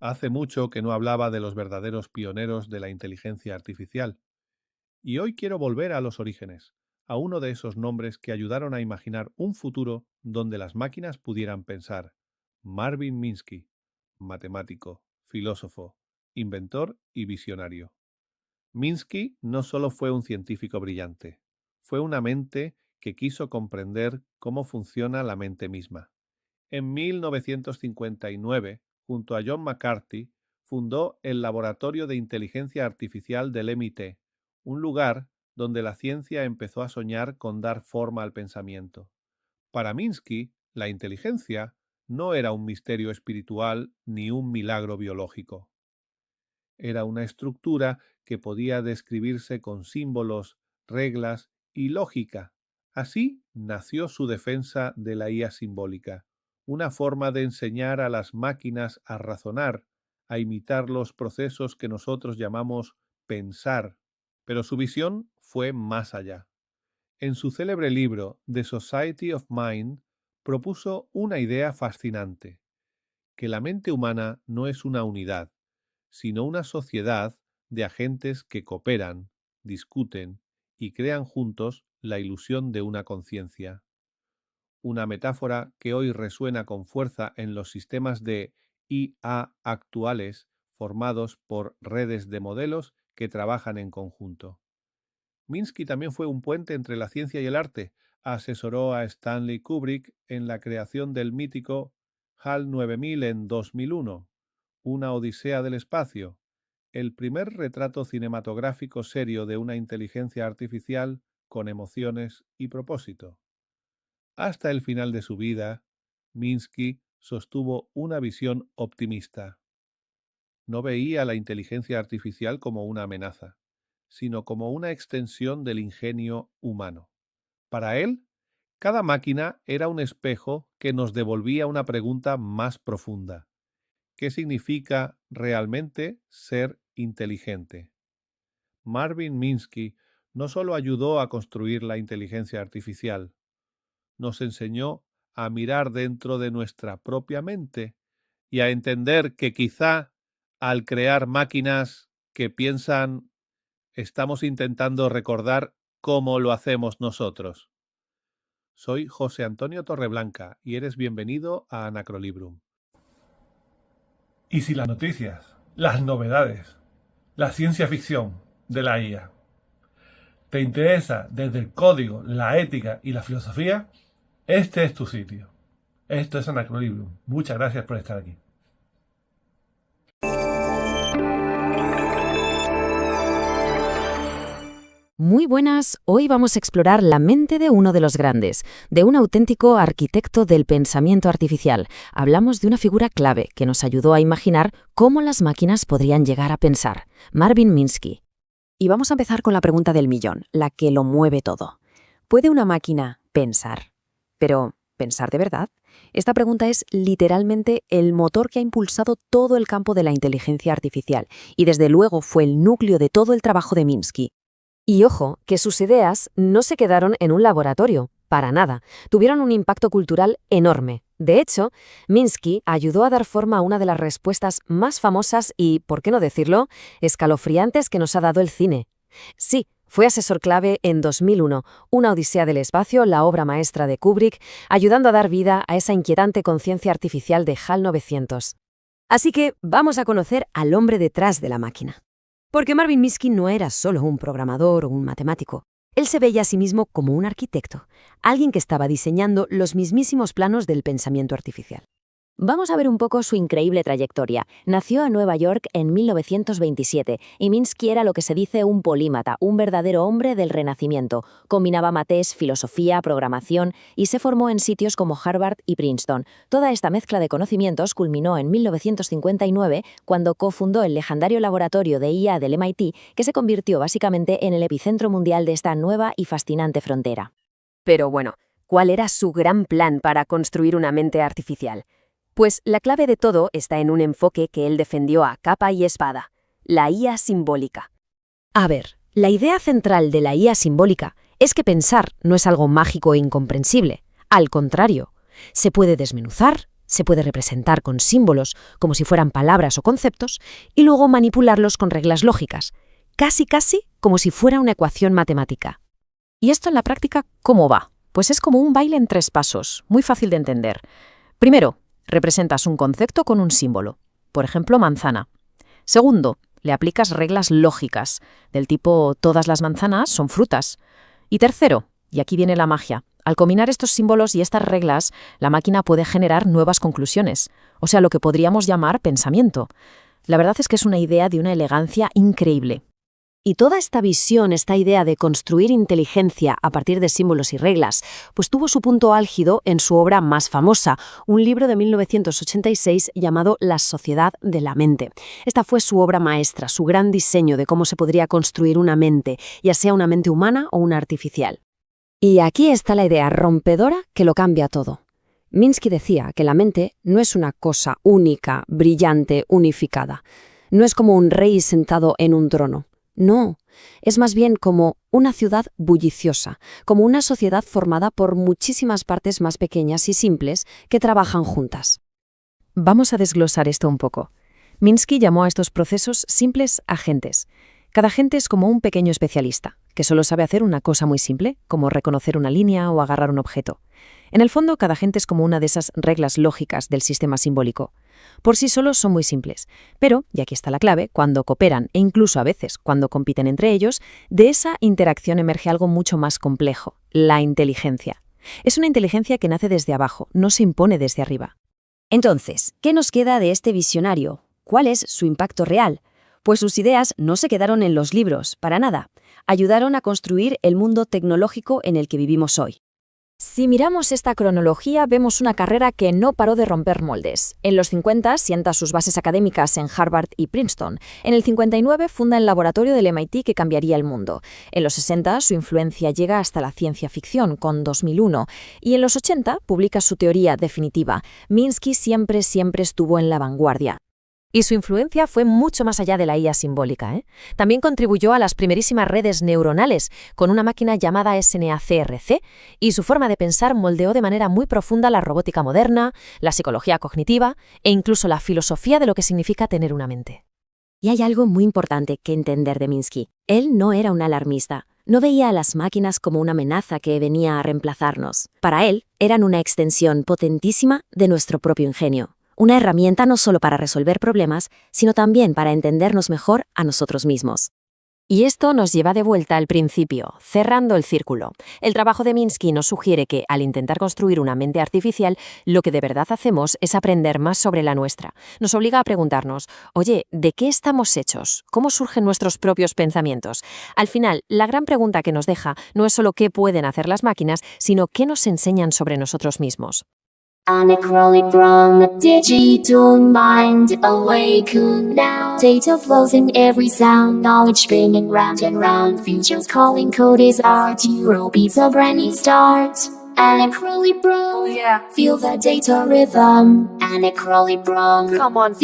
Hace mucho que no hablaba de los verdaderos pioneros de la inteligencia artificial, y hoy quiero volver a los orígenes, a uno de esos nombres que ayudaron a imaginar un futuro donde las máquinas pudieran pensar. Marvin Minsky, matemático, filósofo, inventor y visionario. Minsky no solo fue un científico brillante, fue una mente que quiso comprender cómo funciona la mente misma. En 1959, junto a John McCarthy, fundó el Laboratorio de Inteligencia Artificial del MIT, un lugar donde la ciencia empezó a soñar con dar forma al pensamiento. Para Minsky, la inteligencia no era un misterio espiritual ni un milagro biológico. Era una estructura que podía describirse con símbolos, reglas y lógica. Así nació su defensa de la IA simbólica, una forma de enseñar a las máquinas a razonar, a imitar los procesos que nosotros llamamos pensar. Pero su visión fue más allá. En su célebre libro The Society of Mind, propuso una idea fascinante, que la mente humana no es una unidad, sino una sociedad de agentes que cooperan, discuten y crean juntos la ilusión de una conciencia. Una metáfora que hoy resuena con fuerza en los sistemas de IA actuales formados por redes de modelos que trabajan en conjunto. Minsky también fue un puente entre la ciencia y el arte. Asesoró a Stanley Kubrick en la creación del mítico HAL 9000 en 2001, una odisea del espacio, el primer retrato cinematográfico serio de una inteligencia artificial con emociones y propósito. Hasta el final de su vida, Minsky sostuvo una visión optimista. No veía la inteligencia artificial como una amenaza, sino como una extensión del ingenio humano. Para él, cada máquina era un espejo que nos devolvía una pregunta más profunda. ¿Qué significa realmente ser inteligente? Marvin Minsky no solo ayudó a construir la inteligencia artificial, nos enseñó a mirar dentro de nuestra propia mente y a entender que quizá al crear máquinas que piensan, estamos intentando recordar cómo lo hacemos nosotros. Soy José Antonio Torreblanca y eres bienvenido a Anacrolibrum. Y si las noticias, las novedades, la ciencia ficción de la IA te interesa desde el código, la ética y la filosofía, este es tu sitio. Esto es Anacrolibrum. Muchas gracias por estar aquí. Muy buenas, hoy vamos a explorar la mente de uno de los grandes, de un auténtico arquitecto del pensamiento artificial. Hablamos de una figura clave que nos ayudó a imaginar cómo las máquinas podrían llegar a pensar, Marvin Minsky. Y vamos a empezar con la pregunta del millón, la que lo mueve todo. ¿Puede una máquina pensar? Pero, ¿pensar de verdad? Esta pregunta es literalmente el motor que ha impulsado todo el campo de la inteligencia artificial y desde luego fue el núcleo de todo el trabajo de Minsky. Y ojo, que sus ideas no se quedaron en un laboratorio, para nada. Tuvieron un impacto cultural enorme. De hecho, Minsky ayudó a dar forma a una de las respuestas más famosas y, por qué no decirlo, escalofriantes que nos ha dado el cine. Sí, fue asesor clave en 2001, Una odisea del espacio, la obra maestra de Kubrick, ayudando a dar vida a esa inquietante conciencia artificial de HAL 900. Así que vamos a conocer al hombre detrás de la máquina. Porque Marvin Minsky no era solo un programador o un matemático. Él se veía a sí mismo como un arquitecto, alguien que estaba diseñando los mismísimos planos del pensamiento artificial. Vamos a ver un poco su increíble trayectoria. Nació en Nueva York en 1927 y Minsky era lo que se dice un polímata, un verdadero hombre del Renacimiento. Combinaba mates, filosofía, programación y se formó en sitios como Harvard y Princeton. Toda esta mezcla de conocimientos culminó en 1959 cuando cofundó el legendario laboratorio de IA del MIT, que se convirtió básicamente en el epicentro mundial de esta nueva y fascinante frontera. Pero bueno, ¿cuál era su gran plan para construir una mente artificial? Pues la clave de todo está en un enfoque que él defendió a capa y espada, la IA simbólica. A ver, la idea central de la IA simbólica es que pensar no es algo mágico e incomprensible. Al contrario, se puede desmenuzar, se puede representar con símbolos, como si fueran palabras o conceptos, y luego manipularlos con reglas lógicas, casi como si fuera una ecuación matemática. ¿Y esto en la práctica cómo va? Pues es como un baile en 3 pasos, muy fácil de entender. Primero, representas un concepto con un símbolo, por ejemplo, manzana. Segundo, le aplicas reglas lógicas, del tipo todas las manzanas son frutas. Y tercero, y aquí viene la magia, al combinar estos símbolos y estas reglas, la máquina puede generar nuevas conclusiones, o sea, lo que podríamos llamar pensamiento. La verdad es que es una idea de una elegancia increíble. Y toda esta visión, esta idea de construir inteligencia a partir de símbolos y reglas, pues tuvo su punto álgido en su obra más famosa, un libro de 1986 llamado La Sociedad de la Mente. Esta fue su obra maestra, su gran diseño de cómo se podría construir una mente, ya sea una mente humana o una artificial. Y aquí está la idea rompedora que lo cambia todo. Minsky decía que la mente no es una cosa única, brillante, unificada. No es como un rey sentado en un trono. No, es más bien como una ciudad bulliciosa, como una sociedad formada por muchísimas partes más pequeñas y simples que trabajan juntas. Vamos a desglosar esto un poco. Minsky llamó a estos procesos simples agentes. Cada agente es como un pequeño especialista, que solo sabe hacer una cosa muy simple, como reconocer una línea o agarrar un objeto. En el fondo, cada agente es como una de esas reglas lógicas del sistema simbólico. Por sí solos son muy simples, pero, y aquí está la clave, cuando cooperan e incluso a veces cuando compiten entre ellos, de esa interacción emerge algo mucho más complejo, la inteligencia. Es una inteligencia que nace desde abajo, no se impone desde arriba. Entonces, ¿qué nos queda de este visionario? ¿Cuál es su impacto real? Pues sus ideas no se quedaron en los libros, para nada. Ayudaron a construir el mundo tecnológico en el que vivimos hoy. Si miramos esta cronología, vemos una carrera que no paró de romper moldes. En los 50 sienta sus bases académicas en Harvard y Princeton. En el 59 funda el laboratorio del MIT que cambiaría el mundo. En los 60 su influencia llega hasta la ciencia ficción con 2001. Y en los 80 publica su teoría definitiva. Minsky siempre estuvo en la vanguardia. Y su influencia fue mucho más allá de la IA simbólica, ¿eh? También contribuyó a las primerísimas redes neuronales con una máquina llamada SNACRC, y su forma de pensar moldeó de manera muy profunda la robótica moderna, la psicología cognitiva e incluso la filosofía de lo que significa tener una mente. Y hay algo muy importante que entender de Minsky. Él no era un alarmista. No veía a las máquinas como una amenaza que venía a reemplazarnos. Para él, eran una extensión potentísima de nuestro propio ingenio. Una herramienta no solo para resolver problemas, sino también para entendernos mejor a nosotros mismos. Y esto nos lleva de vuelta al principio, cerrando el círculo. El trabajo de Minsky nos sugiere que, al intentar construir una mente artificial, lo que de verdad hacemos es aprender más sobre la nuestra. Nos obliga a preguntarnos, oye, ¿de qué estamos hechos? ¿Cómo surgen nuestros propios pensamientos? Al final, la gran pregunta que nos deja no es solo qué pueden hacer las máquinas, sino qué nos enseñan sobre nosotros mismos. Anachronic from a digital mind awakened now. Data flows in every sound, knowledge spinning round and round. Futures calling, code is art. Euro beats a brand new start. Anachronic bro, yeah. Feel the data rhythm. Anachronic bro, come on.